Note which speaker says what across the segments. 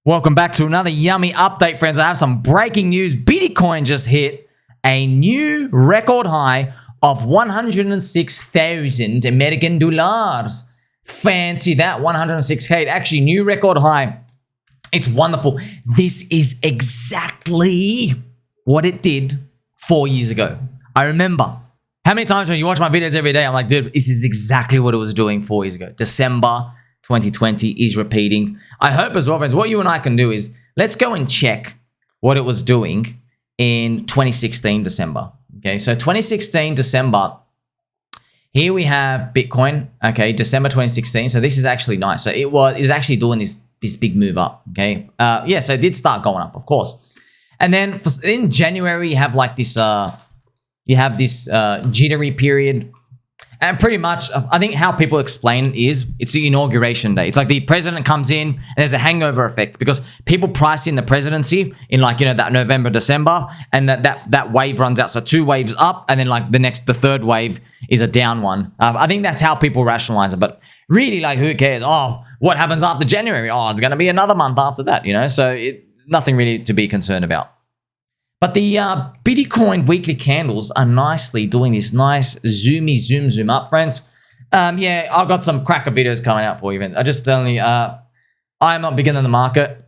Speaker 1: Welcome back to another yummy update, friends. I have some breaking news. Bitcoin just hit a new record high of 106,000 American dollars. Fancy that, 106K. Actually, new record high. It's wonderful. This is exactly what it did 4 years ago. I remember. How many times when you watch my videos every day, I'm like, dude, this is exactly what it was doing 4 years ago. December 2020 is repeating. I hope as well, friends, what you and I can do is let's go and check what it was doing in 2016 December. Okay, so 2016 December, here we have Bitcoin, okay, December 2016. So this is actually nice. So it was actually doing this big move up, okay? Yeah, so it did start going up, of course. And then in January, you have like this, jittery period. And pretty much, I think how people explain it is it's the inauguration day. It's like the president comes in and there's a hangover effect because people price in the presidency in like, that November, December, and that wave runs out. So 2 waves up and then like the third wave is a down one. I think that's how people rationalize it. But really, like, who cares? Oh, what happens after January? Oh, it's going to be another month after that, So nothing really to be concerned about. But the Bitcoin weekly candles are nicely doing this nice zoom up, friends. Yeah, I've got some cracker videos coming out for you. I just telling you, I'm not big in the market.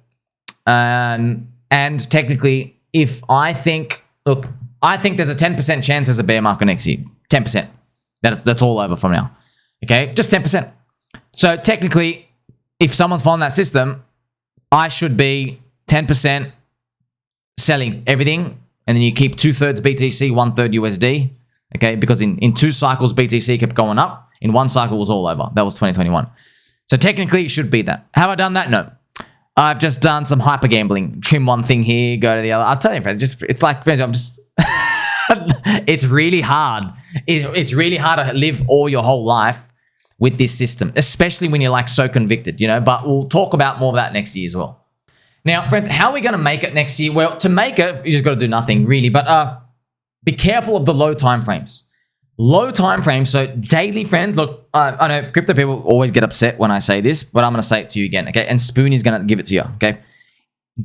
Speaker 1: And technically, if I think, look, I think there's a 10% chance there's a bear market next year. 10%. That's all over from now. Okay, just 10%. So technically, if someone's following that system, I should be 10% selling everything, and then you keep 2/3 BTC, 1/3 USD, okay? Because in 2 cycles, BTC kept going up. In 1 cycle, it was all over. That was 2021. So technically, it should be that. Have I done that? No. I've just done some hyper gambling. Trim one thing here, go to the other. I'll tell you, friends, it's like, friends, I'm just... it's really hard. It's really hard to live all your whole life with this system, especially when you're like so convicted, But we'll talk about more of that next year as well. Now, friends, how are we going to make it next year? Well, to make it, you just got to do nothing, really. But be careful of the low time frames. Low time frames, so daily, friends. Look, I know crypto people always get upset when I say this, but I'm going to say it to you again, okay? And Spoonie's going to give it to you, okay?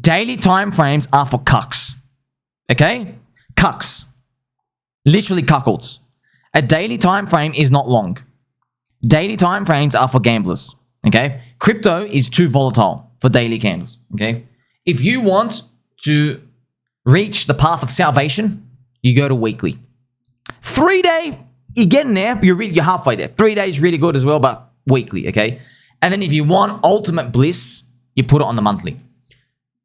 Speaker 1: Daily time frames are for cucks, okay? Cucks. Literally cuckolds. A daily time frame is not long. Daily time frames are for gamblers, okay? Crypto is too volatile for daily candles, okay? If you want to reach the path of salvation, you go to weekly. 3-day, you're getting there, you're halfway there. 3 days really good as well, but weekly, okay? And then if you want ultimate bliss, you put it on the monthly.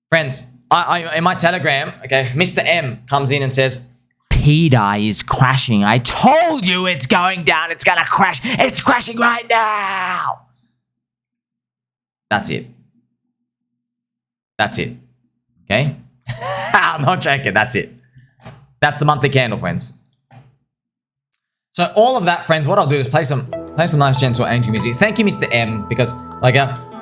Speaker 1: Friends, I in my Telegram, okay, Mr. M comes in and says, pDAI is crashing. I told you it's going down. It's going to crash. It's crashing right now. That's it. That's it. Okay? I'm not joking. That's it. That's the monthly candle, friends. So all of that, friends, what I'll do is play some nice gentle angel music. Thank you, Mr. M, because like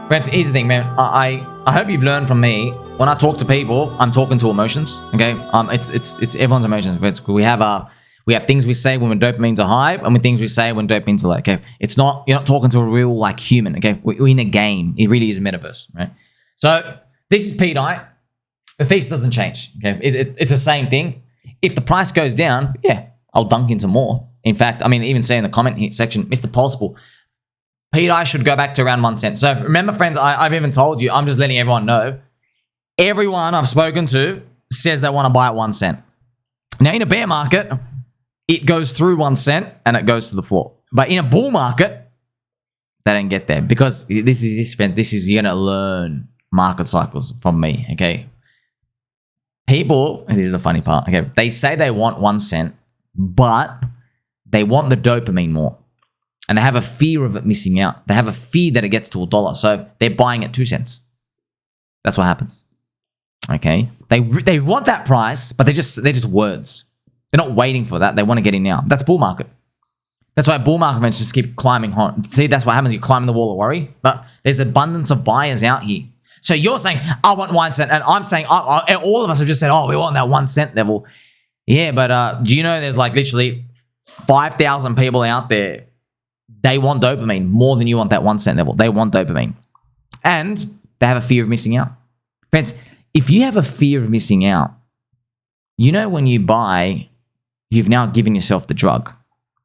Speaker 1: friends, here's the thing, man. I hope you've learned from me. When I talk to people, I'm talking to emotions. Okay? It's everyone's emotions. We have things we say when dopamines are high, and things we say when dopamines are low. Okay? You're not talking to a real like human. Okay? We're in a game. It really is a metaverse, right? So this is pDAI. The thesis doesn't change. Okay, it's the same thing. If the price goes down, yeah, I'll dunk into more. In fact, I mean, even say in the comment section, Mr. Pulseable, pDAI should go back to around 1 cent. So remember, friends, I've even told you, I'm just letting everyone know. Everyone I've spoken to says they want to buy at 1 cent. Now, in a bear market, it goes through 1 cent and it goes to the floor. But in a bull market, they don't get there because this is you're gonna learn market cycles from me, okay? People, and this is the funny part, okay? They say they want 1 cent, but they want the dopamine more. And they have a fear of it missing out. They have a fear that it gets to $1. So they're buying at 2 cents. That's what happens. Okay? They want that price, but they're just words. They're not waiting for that. They want to get in now. That's bull market. That's why bull market events just keep climbing hard. See, that's what happens. You climb the wall of worry. But there's abundance of buyers out here. So you're saying, I want 1 cent. And I'm saying, all of us have just said, we want that 1 cent level. Yeah, but do you know there's like literally 5,000 people out there. They want dopamine more than you want that 1 cent level. They want dopamine. And they have a fear of missing out. Friends, if you have a fear of missing out, you know when you buy, you've now given yourself the drug.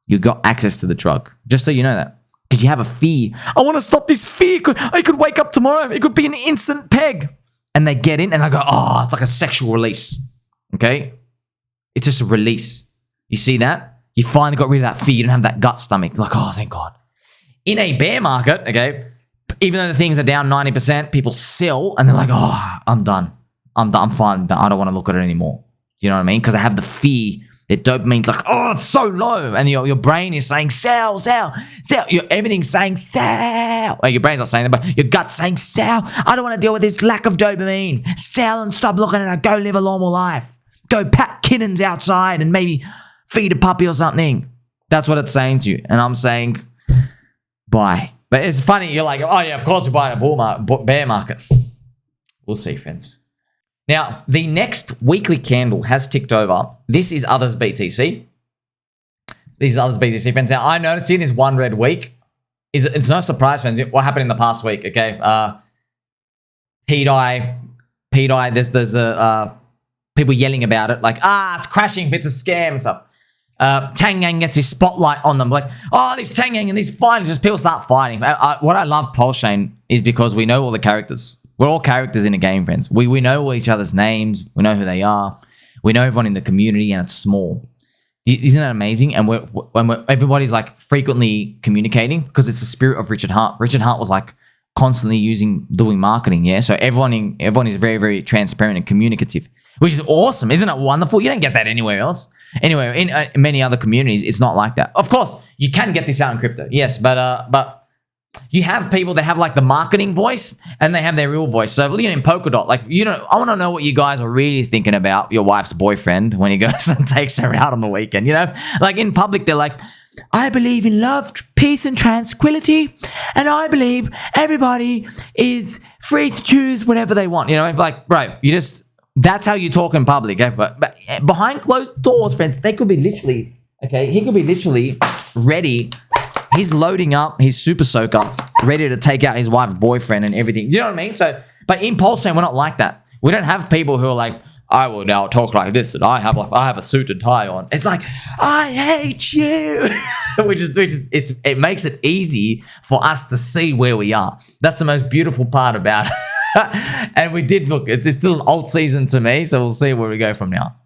Speaker 1: You've got access to the drug. Just so you know that. Because you have a fear. I want to stop this fear. I could wake up tomorrow. It could be an instant peg. And they get in and they go, oh, it's like a sexual release. Okay? It's just a release. You see that? You finally got rid of that fear. You don't have that gut stomach. Like, oh, thank God. In a bear market, okay, even though the things are down 90%, people sell and they're like, oh, I'm done. I'm fine. I don't want to look at it anymore. You know what I mean? Because I have the fear. Their dopamine's like, oh, it's so low. And your brain is saying, sell. Everything's saying, sell. Well, your brain's not saying that, but your gut's saying, sell. I don't want to deal with this lack of dopamine. Sell and stop looking at it. Go live a normal life. Go pat kittens outside and maybe feed a puppy or something. That's what it's saying to you. And I'm saying, buy. But it's funny. You're like, oh, yeah, of course we buy in a bear market. We'll see, friends. Now, the next weekly candle has ticked over. This is others BTC. This is others BTC, friends. Now, I noticed in this one red week, it's no surprise, friends, what happened in the past week, okay? pDAI, there's the people yelling about it, like, it's crashing, it's a scam and stuff. Tang Yang gets his spotlight on them, like, oh, this Tang Yang and this fighting, just people start fighting. What I love PulseChain is because we know all the characters. We're all characters in a game, friends. We know all each other's names. We know who they are. We know everyone in the community, and it's small. Isn't that amazing? And everybody's like frequently communicating because it's the spirit of Richard Hart. Richard Hart was like constantly doing marketing, yeah? So everyone is very, very transparent and communicative, which is awesome. Isn't it wonderful? You don't get that anywhere else. Anyway, in many other communities, it's not like that. Of course, you can get this out in crypto, yes, but you have people that have like the marketing voice and they have their real voice. So, in Polkadot, like, I want to know what you guys are really thinking about your wife's boyfriend when he goes and takes her out on the weekend, Like in public, they're like, I believe in love, peace, and tranquility, and I believe everybody is free to choose whatever they want, Like, bro, that's how you talk in public, okay? But behind closed doors, friends, they could be literally, okay, he could be literally ready. He's loading up his super soaker, ready to take out his wife's boyfriend and everything. You know what I mean? So, but in PulseChain, we're not like that. We don't have people who are like, I will now talk like this, and I have a suit and tie on. It's like, I hate you, it makes it easy for us to see where we are. That's the most beautiful part about it. And we did look. It's still an alt season to me, so we'll see where we go from now.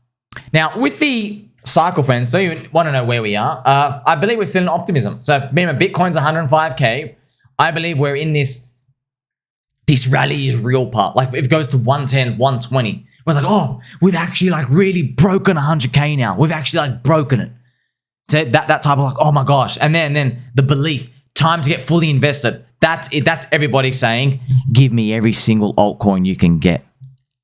Speaker 1: Now, with the cycle, friends, so you want to know where we are. I believe we're still in optimism. So remember, Bitcoin's 105K. I believe we're in this rally is real part. Like if it goes to 110, 120, we're like, oh, we've actually like really broken 100K now. We've actually like broken it. So that type of like, oh my gosh. And then the belief, time to get fully invested. That's it. That's everybody saying, give me every single altcoin you can get.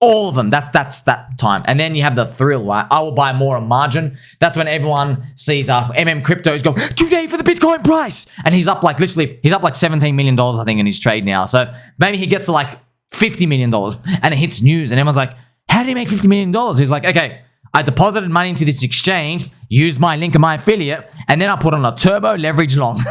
Speaker 1: All of them. That's that time. And then you have the thrill, right? I will buy more on margin. That's when everyone sees Cryptos go, today for the Bitcoin price. And he's up like literally, he's up like $17 million, I think, in his trade now. So maybe he gets to like $50 million and it hits news and everyone's like, how did he make $50 million? He's like, okay, I deposited money into this exchange, used my link and my affiliate, and then I put on a turbo leverage long.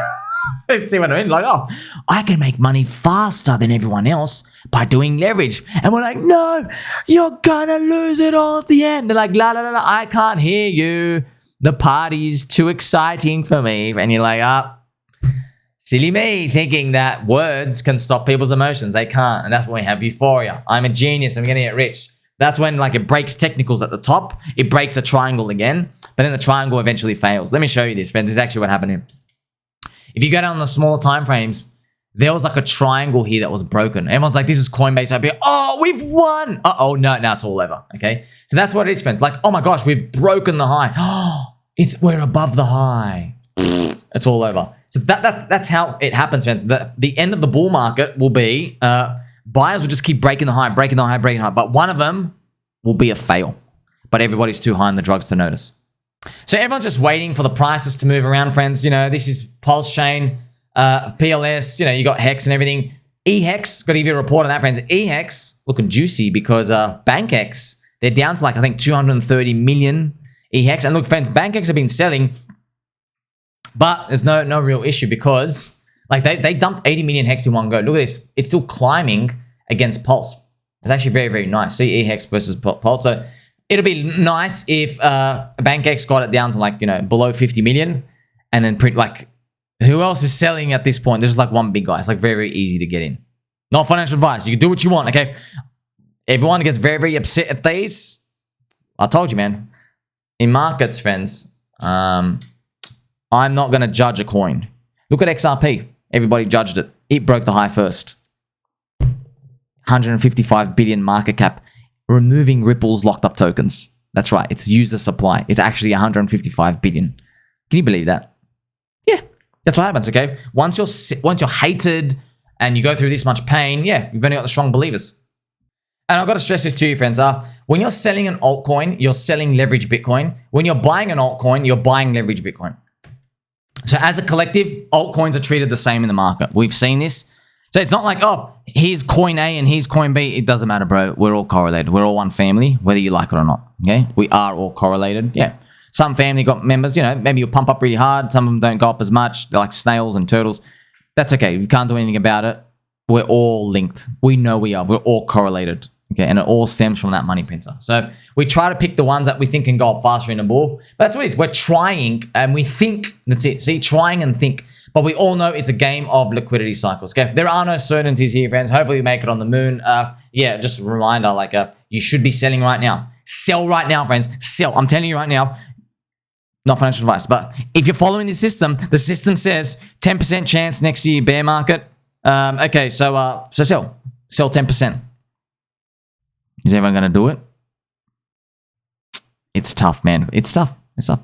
Speaker 1: See what I mean? Like, oh, I can make money faster than everyone else by doing leverage. And we're like, no, you're gonna lose it all at the end. They're like, la, la, la, la, I can't hear you. The party's too exciting for me. And you're like, silly me, thinking that words can stop people's emotions. They can't. And that's when we have euphoria. I'm a genius. I'm gonna get rich. That's when like it breaks technicals at the top. It breaks a triangle again. But then the triangle eventually fails. Let me show you this, friends. This is actually what happened here. If you go down the smaller time frames, there was like a triangle here that was broken. Everyone's like, this is Coinbase up here. Oh, we've won. Uh-oh, no, now it's all over, okay? So that's what it is, friends. Like, oh my gosh, we've broken the high. Oh, we're above the high. It's all over. So that's how it happens, friends. The end of the bull market will be, buyers will just keep breaking the high. But one of them will be a fail. But everybody's too high on the drugs to notice. So everyone's just waiting for the prices to move around, friends. This is PulseChain, PLS, you got Hex and everything. eHex, got to give you a report on that, friends. eHex looking juicy because BankX, they're down to like, I think 230 million eHex. And look, friends, BankX have been selling, but there's no real issue because like they dumped 80 million Hex in one go. Look at this. It's still climbing against Pulse. It's actually very, very nice. See EHEX versus Pulse. So it'll be nice if BankX got it down to like, below 50 million and then print like, who else is selling at this point? There's like one big guy. It's like very, very easy to get in. Not financial advice. You can do what you want, okay? Everyone gets very, very upset at these. I told you, man. In markets, friends, I'm not going to judge a coin. Look at XRP. Everybody judged it. It broke the high first. 155 billion market cap, removing Ripple's locked up tokens. That's right. It's user supply. It's actually 155 billion. Can you believe that? Yeah, that's what happens. Okay, once you're hated and you go through this much pain, yeah, you've only got the strong believers. And I've got to stress this to you, friends. When you're selling an altcoin, you're selling leverage Bitcoin. When you're buying an altcoin, you're buying leverage Bitcoin. So as a collective, altcoins are treated the same in the market. We've seen this. So it's not like, oh, here's coin A and here's coin B. It doesn't matter, bro. We're all correlated. We're all one family, whether you like it or not. Okay? We are all correlated. Yeah. Some family got members, maybe you'll pump up really hard. Some of them don't go up as much. They're like snails and turtles. That's okay. You can't do anything about it. We're all linked. We know we are. We're all correlated. Okay, and it all stems from that money printer. So we try to pick the ones that we think can go up faster in the bull. But that's what it is. We're trying and we think. That's it. See, trying and think. But we all know it's a game of liquidity cycles. Okay, there are no certainties here, friends. Hopefully we make it on the moon. Yeah, just a reminder, you should be selling right now. Sell right now, friends. Sell. I'm telling you right now. Not financial advice, but if you're following the system says 10% chance next year bear market. Okay, so sell 10%. Is everyone going to do it? It's tough, man. It's tough. It's tough.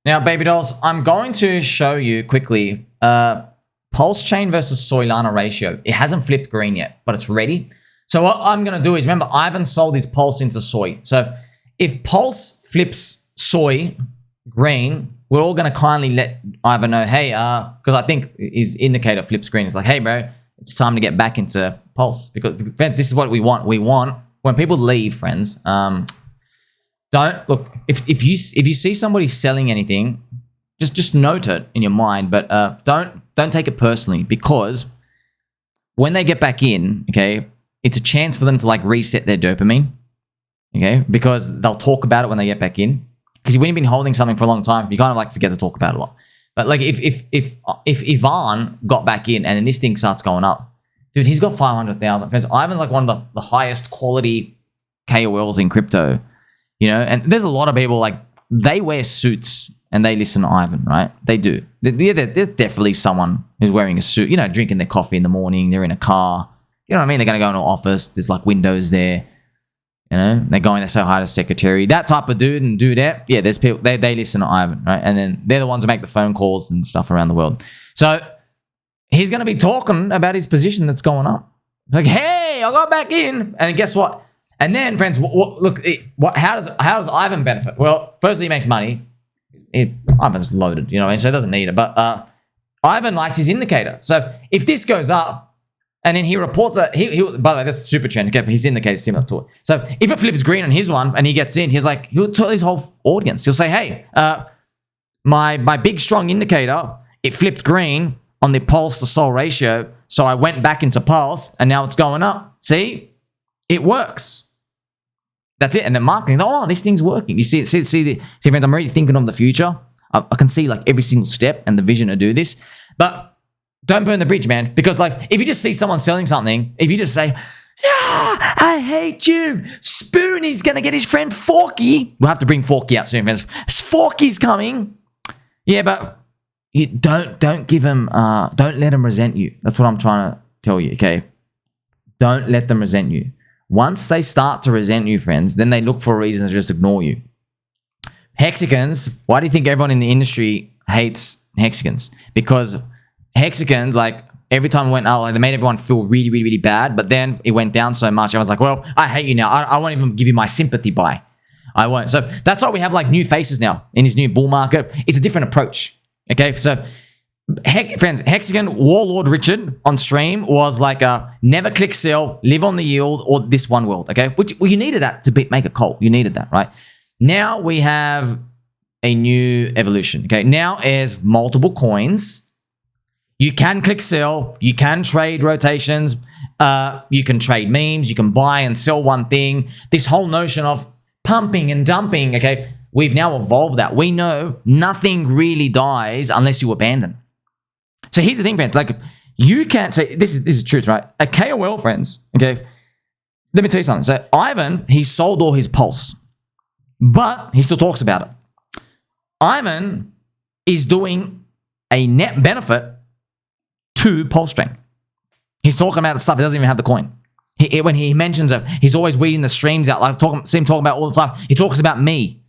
Speaker 1: Now, baby dolls, I'm going to show you quickly PulseChain versus Solana ratio. It hasn't flipped green yet, but it's ready. So what I'm going to do is, remember, Ivan sold his Pulse into Soy. So if Pulse flips Soy green, we're all going to kindly let Ivan know, hey, because I think his indicator flips green. It's like, hey, bro, it's time to get back into Pulse. Because this is what we want. We want, when people leave, friends, don't look, if you see somebody selling anything, just note it in your mind, but don't take it personally, because when they get back in, okay, it's a chance for them to like reset their dopamine, okay, because they'll talk about it when they get back in. Because when you've been holding something for a long time, you kind of like forget to talk about it a lot. But like if Ivan got back in and then this thing starts going up, dude, he's got 500,000 friends. Ivan's like one of the highest quality KOLs in crypto. And there's a lot of people like they wear suits and they listen to Ivan, right? They do. There's definitely someone who's wearing a suit, drinking their coffee in the morning. They're in a car. You know what I mean? They're going to go into an office. There's like windows there. They're going there so high to secretary. That type of dude and dudette. Yeah, there's people, they listen to Ivan, right? And then they're the ones who make the phone calls and stuff around the world. So he's going to be talking about his position that's going up. It's like, hey, I got back in. And guess what? And then, friends, look, how does Ivan benefit? Well, firstly, he makes money. Ivan's loaded, so he doesn't need it. But Ivan likes his indicator. So if this goes up and then he reports that, by the way, that's a super trend. Okay, his indicator is similar to it. So if it flips green on his one and he gets in, he'll tell his whole audience. He'll say, hey, my big strong indicator, it flipped green on the Pulse to Sol ratio. So I went back into Pulse and now it's going up. See, it works. That's it. And then marketing, oh, this thing's working. You see, friends, I'm already thinking of the future. I can see like every single step and the vision to do this. But don't burn the bridge, man. Because like, if you just see someone selling something, if you just say, yeah, I hate you, Spoonie's going to get his friend Forky. We'll have to bring Forky out soon, friends. Forky's coming. Yeah, but you don't give him, don't let him resent you. That's what I'm trying to tell you, okay? Don't let them resent you. Once they start to resent you, friends, then they look for reasons to just ignore you. Hexagons, why do you think everyone in the industry hates hexagons? Because hexagons, like, every time it went out, like, they made everyone feel really, really, really bad, but then it went down so much, I was like, well, I hate you now. I won't even give you my sympathy buy. I won't. So that's why we have, like, new faces now in this new bull market. It's a different approach, okay? So, friends, Hexagon, Warlord Richard on stream was like a never click sell, live on the yield, or this one world, okay? Which, well, you needed that to make a cult. You needed that, right? Now we have a new evolution, okay? Now is multiple coins. You can click sell. You can trade rotations. You can trade memes. You can buy and sell one thing. This whole notion of pumping and dumping, okay, we've now evolved that. We know nothing really dies unless you abandon. So here's the thing, friends. Like, you can't say, this is truth, right? A KOL, friends, okay, let me tell you something. So Ivan, he sold all his Pulse, but he still talks about it. Ivan is doing a net benefit to PulseChain. He's talking about the stuff. He doesn't even have the coin. When he mentions it, he's always weeding the streams out. Like see him talking about all the time. He talks about me.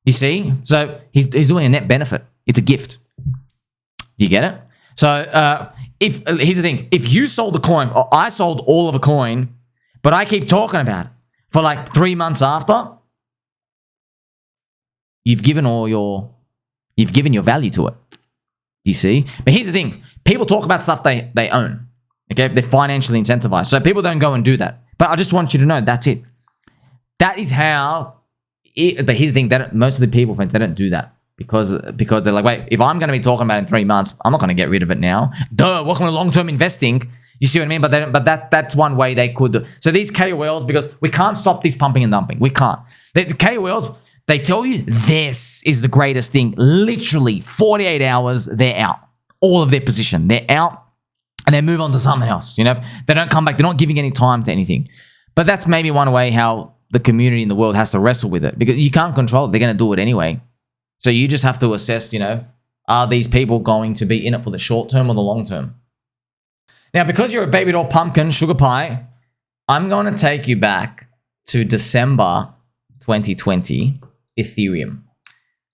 Speaker 1: You see? So he's doing a net benefit. It's a gift. Do you get it? So here's the thing. If you sold the coin, or I sold all of a coin, but I keep talking about it for like 3 months after, you've given your value to it. You see? But here's the thing. People talk about stuff they own. Okay? They're financially incentivized. So people don't go and do that. But I just want you to know that's it. That is how but here's the thing, that most of the people, friends, they don't do that. Because they're like, wait, if I'm going to be talking about it in 3 months, I'm not going to get rid of it now. Duh, welcome to long-term investing. You see what I mean? But that's one way they could. So these KOLs, because we can't stop this pumping and dumping. We can't. The KOLs, they tell you this is the greatest thing. Literally 48 hours, they're out. All of their position. They're out and they move on to something else. You know, they don't come back. They're not giving any time to anything. But that's maybe one way how the community in the world has to wrestle with it, because you can't control it. They're going to do it anyway. So you just have to assess, you know, are these people going to be in it for the short term or the long term? Now, because you're a baby doll pumpkin, sugar pie, I'm going to take you back to December 2020, Ethereum.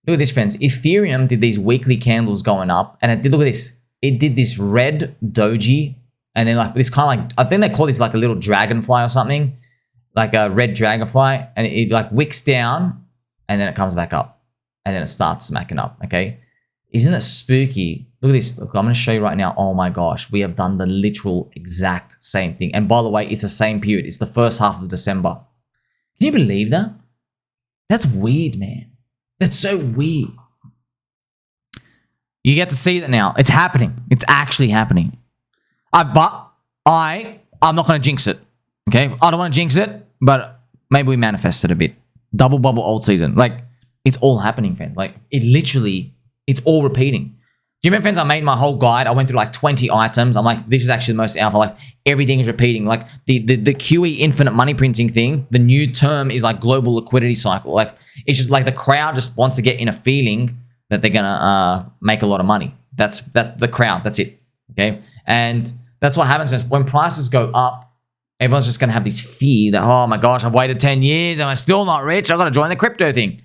Speaker 1: Look at this, friends. Ethereum did these weekly candles going up, and it did, look at this. It did this red doji, and then like this kind of like, I think they call this like a little dragonfly or something, like a red dragonfly, and it like wicks down, and then it comes back up. And then it starts smacking up, okay? Isn't it spooky? Look at this. Look, I'm going to show you right now. Oh my gosh, we have done the literal exact same thing. And by the way, it's the same period. It's the first half of December. Can you believe that? That's weird, man. That's so weird. You get to see that now. It's happening. It's actually happening. But I'm not going to jinx it, okay? I don't want to jinx it, but maybe we manifest it a bit. Double bubble Altseason. Like, it's all happening, friends. Like, it's all repeating. Do you remember, friends, I made my whole guide. I went through like 20 items. I'm like, this is actually the most alpha. Like, everything is repeating. Like, the QE infinite money printing thing, the new term is like global liquidity cycle. Like, it's just like the crowd just wants to get in a feeling that they're going to make a lot of money. That's the crowd. That's it. Okay? And that's what happens is when prices go up, everyone's just going to have this fear that, oh my gosh, I've waited 10 years and I'm still not rich. I've got to join the crypto thing.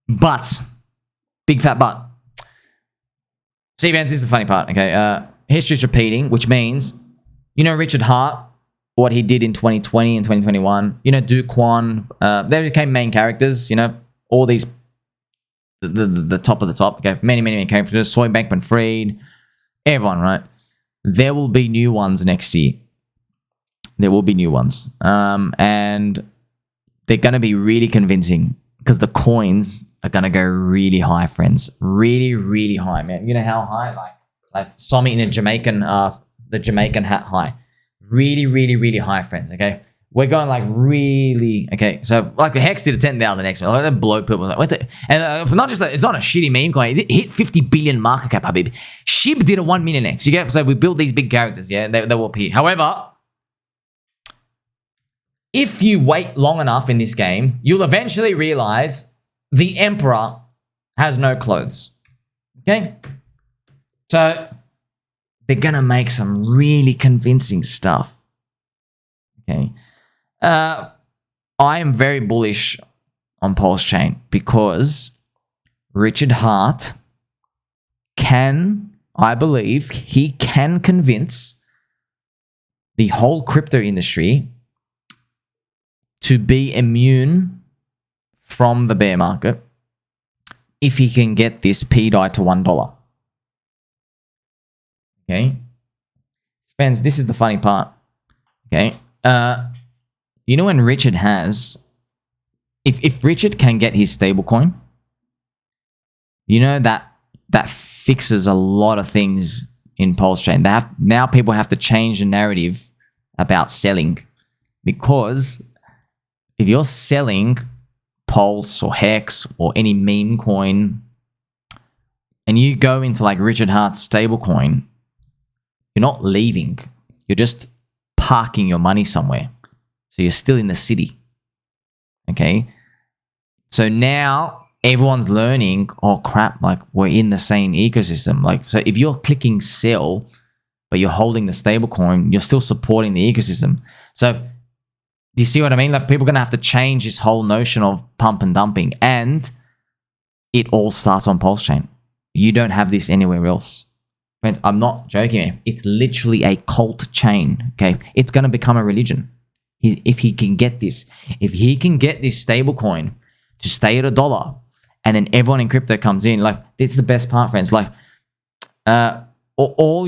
Speaker 1: But, big fat but. See, fans, this is the funny part, okay? History's repeating, which means, you know, Richard Hart, what he did in 2020 and 2021, you know, Do Kwon, they became main characters, you know, all these, the top of the top, okay? Many characters, Soy Bankman-Fried, everyone, right? There will be new ones next year. There will be new ones. And they're going to be really convincing, because the coins are going to go really high, friends. Really, really high, man. You know how high? Like Somi in a Jamaican, the Jamaican hat high. Really, really, really high, friends, okay? We're going like really, okay? So like the Hex did a 10,000 X, like that blow people. And not just that, it's not a shitty meme coin. It hit 50 billion market cap, baby. SHIB did a 1 million X. You get? So we build these big characters, yeah? They will appear. However, if you wait long enough in this game, you'll eventually realize the Emperor has no clothes. Okay? So, they're going to make some really convincing stuff. Okay? I am very bullish on PulseChain because Richard Hart I believe, he can convince the whole crypto industry to be immune from the bear market if he can get this pDAI to $1. Okay? Friends, this is the funny part. Okay? You know when Richard has... If Richard can get his stablecoin, you know that fixes a lot of things in PulseChain. Now people have to change the narrative about selling, because if you're selling Pulse or Hex or any meme coin and you go into like Richard Hart's stablecoin, you're not leaving. You're just parking your money somewhere. So you're still in the city. Okay? So now everyone's learning, oh crap, like we're in the same ecosystem. Like, so if you're clicking sell, but you're holding the stablecoin, you're still supporting the ecosystem. So do you see what I mean? Like, people are going to have to change this whole notion of pump and dumping. And it all starts on PulseChain. You don't have this anywhere else. Friends, I'm not joking, man. It's literally a cult chain, okay? It's going to become a religion. If he can get this. If he can get this stablecoin to stay at $1, and then everyone in crypto comes in, like, this is the best part, friends. Like, all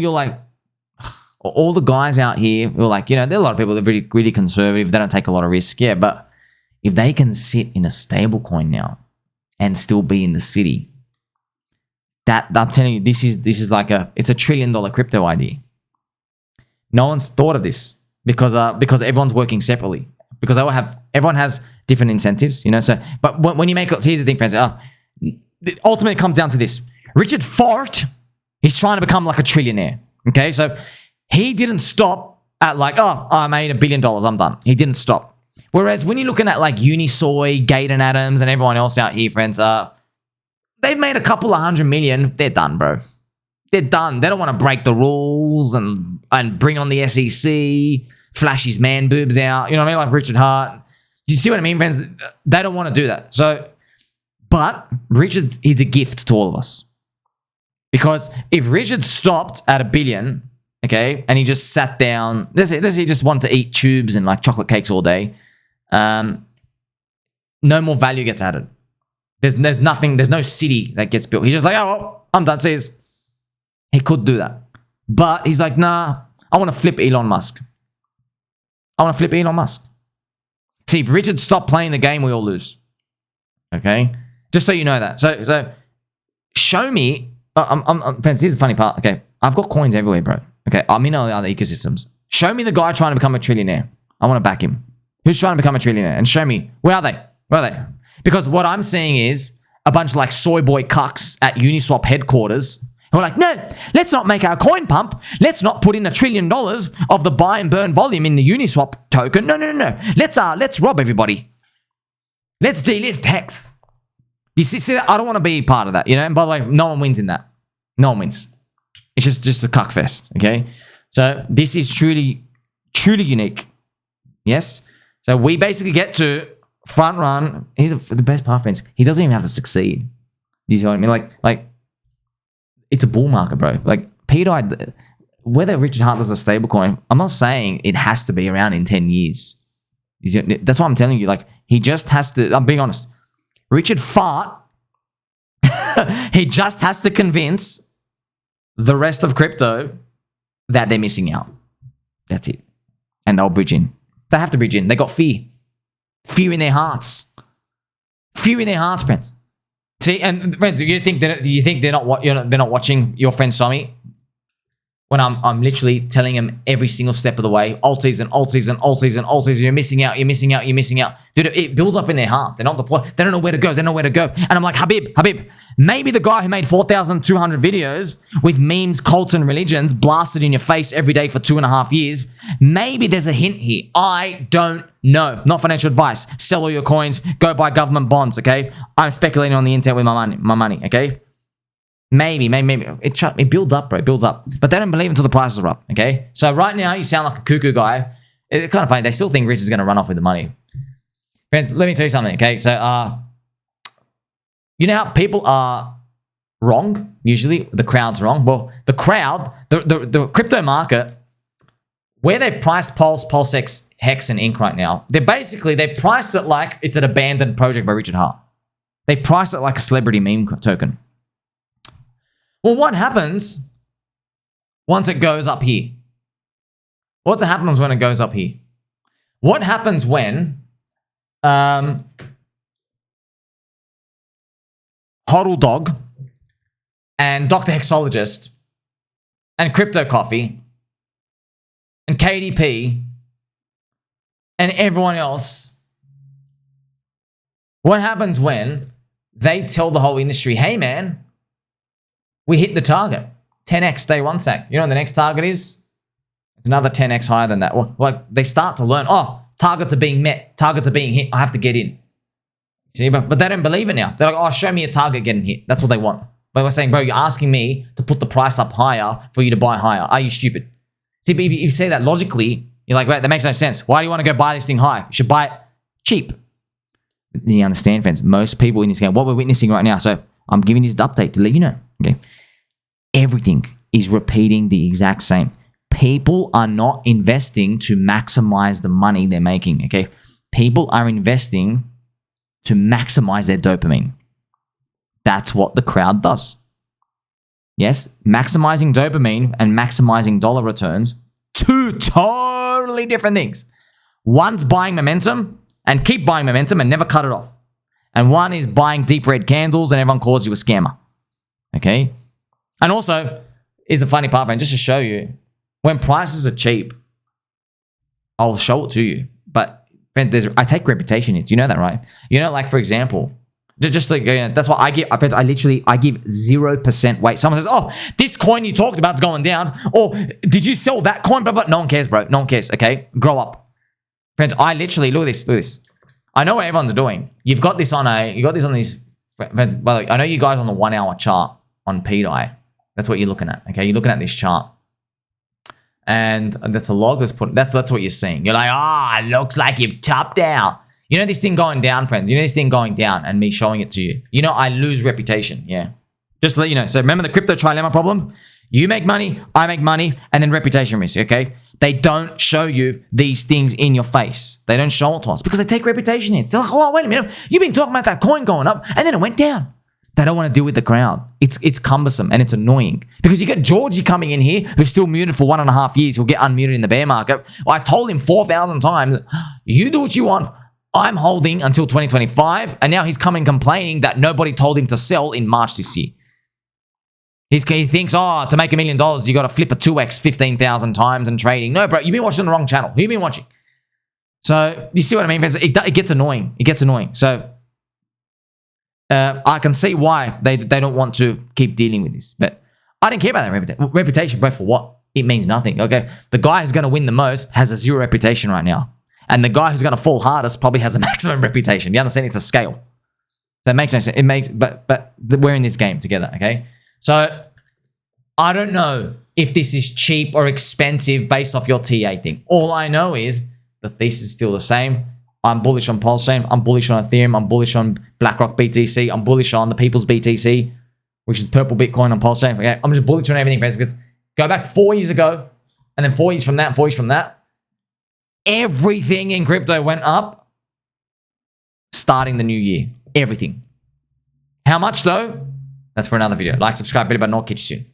Speaker 1: the guys out here who are like, you know, there are a lot of people that are really, really conservative. They don't take a lot of risk. Yeah, but if they can sit in a stable coin now and still be in the city, that I'm telling you, this is like it's $1 trillion crypto idea. No one's thought of this because everyone's working separately, because everyone has different incentives, you know. So, but when you make it, here's the thing, friends. Ultimately, it comes down to this: Richard Fort, he's trying to become like a trillionaire. Okay, so he didn't stop at like, oh, I made $1 billion, I'm done. He didn't stop. Whereas when you're looking at like Unisoy, Gaten Adams, and everyone else out here, friends, they've made a couple of $100 million. They're done, bro. They're done. They don't want to break the rules and bring on the SEC, flash his man boobs out. You know what I mean? Like Richard Hart. Do you see what I mean, friends? They don't want to do that. So, but Richard is a gift to all of us. Because if Richard stopped at $1 billion, okay, and he just sat down, let's say he just wanted to eat tubes and like chocolate cakes all day, no more value gets added. There's nothing, there's no city that gets built. He's just like, oh, well, I'm done. See, he could do that. But he's like, nah, I want to flip Elon Musk. See, if Richard stopped playing the game, we all lose. Okay? Just so you know that. So show me, friends, here's the funny part. Okay, I've got coins everywhere, bro. Okay, I'm in all the other ecosystems. Show me the guy trying to become a trillionaire. I want to back him. Who's trying to become a trillionaire? And show me, where are they? Because what I'm seeing is a bunch of like soy boy cucks at Uniswap headquarters who are like, no, let's not make our coin pump. Let's not put in $1 trillion of the buy and burn volume in the Uniswap token. No. Let's rob everybody. Let's delist Hex. You see that? I don't want to be part of that, you know? And by the way, no one wins in that. No one wins. It's just a cuck fest, okay? So this is truly unique. Yes? So we basically get to front run. Here's the best part, friends. He doesn't even have to succeed. You see what I mean? Like it's a bull market, bro. Like pDAI, whether Richard Hart does a stablecoin, I'm not saying it has to be around in 10 years. That's what I'm telling you. Like, he just has to, I'm being honest. Richard Fart, he just has to convince the rest of crypto that they're missing out. That's it. And they'll bridge in. They have to bridge in. They got fear. Fear in their hearts. Fear in their hearts, friends. See, and friends, do you think they're not watching your friend Somi? When I'm literally telling them every single step of the way, Altseason, you're missing out. Dude, it builds up in their hearts. They're not deployed. They don't know where to go. And I'm like, Habib, maybe the guy who made 4,200 videos with memes, cults, and religions blasted in your face every day for 2.5 years, maybe there's a hint here. I don't know. Not financial advice. Sell all your coins. Go buy government bonds, okay? I'm speculating on the internet with my money, okay? Maybe. It builds up, bro. It builds up. But they don't believe until the prices are up, okay? So right now, you sound like a cuckoo guy. It's kind of funny. They still think Rich is going to run off with the money. Friends, let me tell you something, okay? So, you know how people are wrong? Usually, the crowd's wrong. Well, the crowd, the crypto market, where they've priced Pulse, PulseX, Hex, and Inc. right now, they priced it like it's an abandoned project by Richard Hart. They priced it like a celebrity meme token. Well, what happens once it goes up here? What happens when it goes up here? What happens when Hodl Dog and Dr. Hexologist and Crypto Coffee and KDP and everyone else. What happens when they tell the whole industry, hey man, we hit the target, 10x day one sec. You know what the next target is? It's another 10x higher than that. Well, like they start to learn, oh, targets are being met, targets are being hit, I have to get in. See, but they don't believe it now. They're like, oh, show me a target getting hit. That's what they want. But we're saying, bro, you're asking me to put the price up higher for you to buy higher. Are you stupid? See, but if you say that logically, you're like, wait, that makes no sense. Why do you want to go buy this thing high? You should buy it cheap. You understand, friends? Most people in this game, what we're witnessing right now, so I'm giving this update to let you know, okay? Everything is repeating the exact same. People are not investing to maximize the money they're making, okay? People are investing to maximize their dopamine. That's what the crowd does. Yes, maximizing dopamine and maximizing dollar returns, two totally different things. One's buying momentum and keep buying momentum and never cut it off. And one is buying deep red candles and everyone calls you a scammer. Okay? And also, is a funny part, friend, just to show you, when prices are cheap, I'll show it to you. But friend, I take reputation hits. You know that, right? You know, like for example, just like, that's why I give 0% weight. Someone says, oh, this coin you talked about is going down. Or did you sell that coin? But no one cares, bro. No one cares, okay? Grow up. Friends, I literally, look at this. I know what everyone's doing. You've got this on these, well, I know you guys on the 1 hour chart on pDAI. That's what you're looking at, okay? You're looking at this chart. And that's a log that's put, that's what you're seeing. You're like, it looks like you've topped out. You know this thing going down, friends. You know this thing going down and me showing it to you. You know I lose reputation, yeah. Just to let you know. So remember the crypto trilemma problem? You make money, I make money, and then reputation risk, okay? They don't show you these things in your face. They don't show it to us because they take reputation hits. They're like, oh, wait a minute. You've been talking about that coin going up and then it went down. They don't want to deal with the crowd. It's cumbersome and it's annoying because you get Georgie coming in here who's still muted for 1.5 years. He'll get unmuted in the bear market. I told him 4,000 times, you do what you want. I'm holding until 2025. And now he's coming complaining that nobody told him to sell in March this year. He thinks, to make $1 million, you got to flip a 2x 15,000 times and trading. No, bro, you've been watching the wrong channel. Who you been watching? So you see what I mean? It gets annoying. It gets annoying. So I can see why they don't want to keep dealing with this. But I don't care about that reputation, bro, for what? It means nothing, okay? The guy who's going to win the most has a 0 reputation right now. And the guy who's going to fall hardest probably has a maximum reputation. You understand? It's a scale. So it makes no sense. It makes, but we're in this game together, okay? So I don't know if this is cheap or expensive based off your TA thing. All I know is the thesis is still the same. I'm bullish on PulseChain. I'm bullish on Ethereum. I'm bullish on BlackRock BTC. I'm bullish on the People's BTC, which is purple Bitcoin on PulseChain. Okay? I'm just bullish on everything, friends, because go back 4 years ago, and then 4 years from that, and 4 years from that, everything in crypto went up starting the new year. Everything. How much, though? That's for another video. Like, subscribe, bell button, I'll catch you soon.